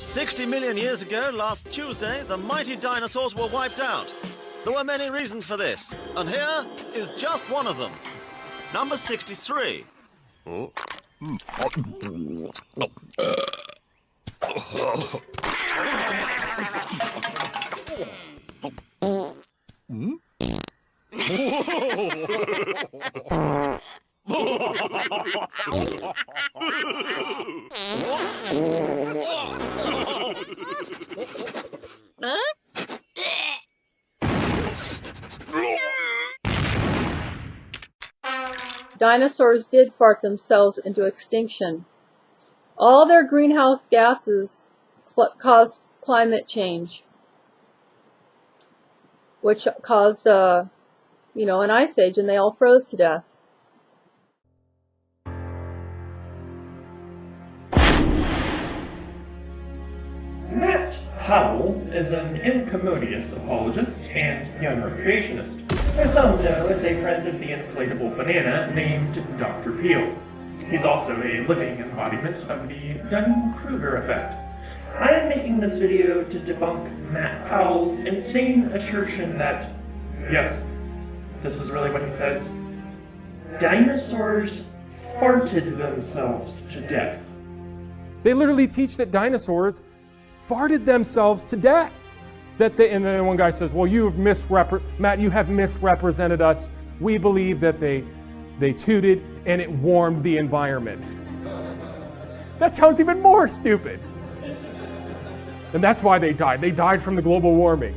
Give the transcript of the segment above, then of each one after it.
60 million years ago, last Tuesday, the mighty dinosaurs were wiped out. There were many reasons for this, and here is just one of them. Number 63. Oh. Dinosaurs did fart themselves into extinction. All their greenhouse gases caused climate change, which caused, an ice age, and they all froze to death. Matt Powell is an incommodious apologist and young Earth creationist, who some know as a friend of the inflatable banana named Dr. Peel. He's also a living embodiment of the Dunning-Kruger effect. I am making this video to debunk Matt Powell's insane assertion that, yes, this is really what he says, dinosaurs farted themselves to death. They literally teach that dinosaurs farted themselves to death. And then one guy says, well, Matt, you have misrepresented us. We believe that they tooted and it warmed the environment. That sounds even more stupid. And that's why they died. They died from the global warming.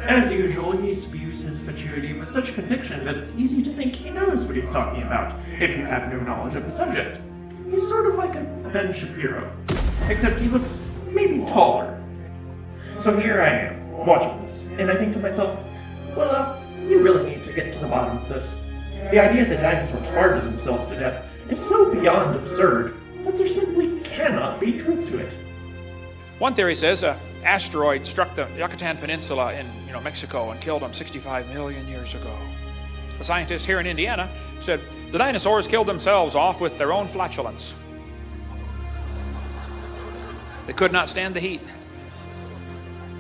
As usual, he spews his fatuity with such conviction that it's easy to think he knows what he's talking about, if you have no knowledge of the subject. He's sort of like a Ben Shapiro, except he looks maybe taller. So here I am, watching this, and I think to myself, well, you really need to get to the bottom of this. The idea that dinosaurs farted themselves to death is so beyond absurd that there simply cannot be truth to it. One theory says an asteroid struck the Yucatan Peninsula in Mexico and killed them 65 million years ago. A scientist here in Indiana said the dinosaurs killed themselves off with their own flatulence. They could not stand the heat.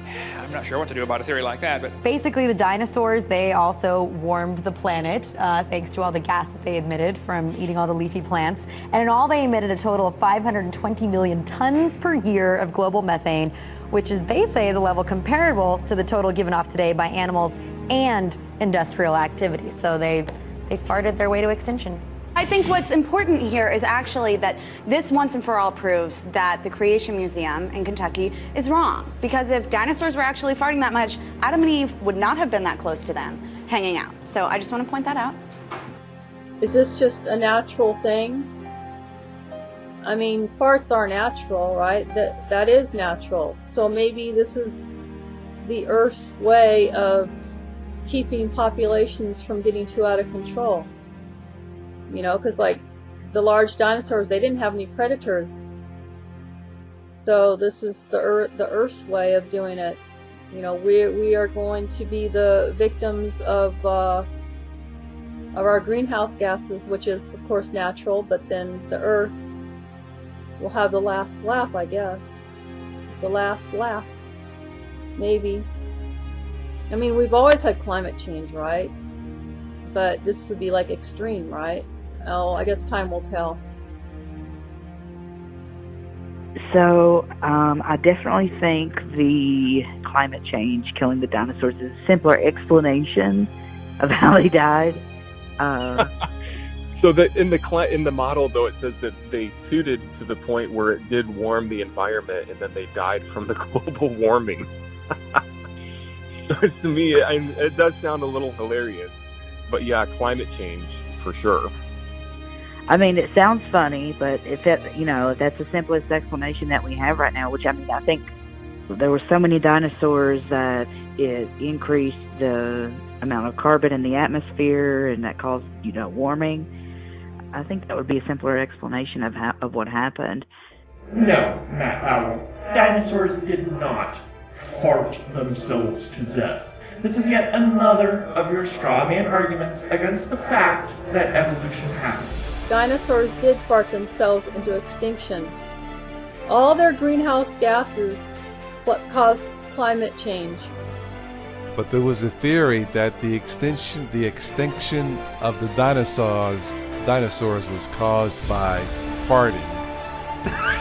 I'm not sure what to do about a theory like that, but... Basically, the dinosaurs, they also warmed the planet thanks to all the gas that they emitted from eating all the leafy plants. And in all, they emitted a total of 520 million tons per year of global methane, which is, they say, is a level comparable to the total given off today by animals and industrial activity. So they farted their way to extinction. I think what's important here is actually that this once and for all proves that the Creation Museum in Kentucky is wrong. Because if dinosaurs were actually farting that much, Adam and Eve would not have been that close to them hanging out. So I just want to point that out. Is this just a natural thing? I mean, farts are natural, right? That is natural. So maybe this is the Earth's way of keeping populations from getting too out of control. Because like the large dinosaurs, they didn't have any predators. So this is the Earth's way of doing it. We are going to be the victims of our greenhouse gases, which is of course natural, but then the Earth will have the last laugh, I guess. The last laugh. Maybe. I mean, we've always had climate change, right? But this would be like extreme, right? Oh, I guess time will tell. So, I definitely think the climate change killing the dinosaurs is a simpler explanation of how they died. So that in the model, though, it says that they tooted to the point where it did warm the environment, and then they died from the global warming. So to me, it does sound a little hilarious. But yeah, climate change for sure. I mean, it sounds funny, but if that's the simplest explanation that we have right now, which I think there were so many dinosaurs that it increased the amount of carbon in the atmosphere and that caused, warming. I think that would be a simpler explanation of what happened. No, Matt Powell. Dinosaurs did not fart themselves to death. This is yet another of your straw man arguments against the fact that evolution happens. Dinosaurs did fart themselves into extinction. All their greenhouse gases cause climate change. But there was a theory that the extinction of the dinosaurs was caused by farting.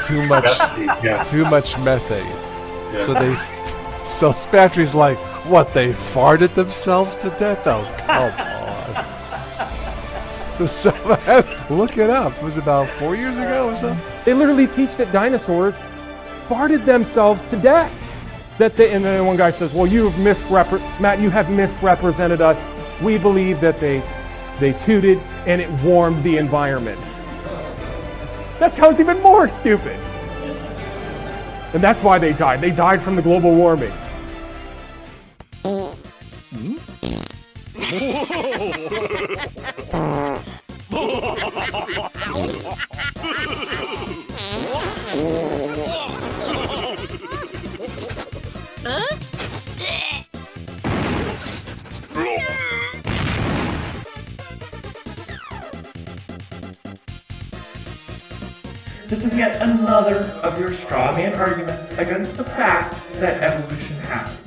Too much methane. Yeah. So Spatry's like, what, they farted themselves to death? Oh, come on. Look it up. It was about 4 years ago or something. They literally teach that dinosaurs farted themselves to death. And then one guy says, well, Matt, you have misrepresented us. We believe that they tooted and it warmed the environment. That sounds even more stupid. And that's why they died. They died from the global warming. This is yet another of your straw man arguments against the fact that evolution happened.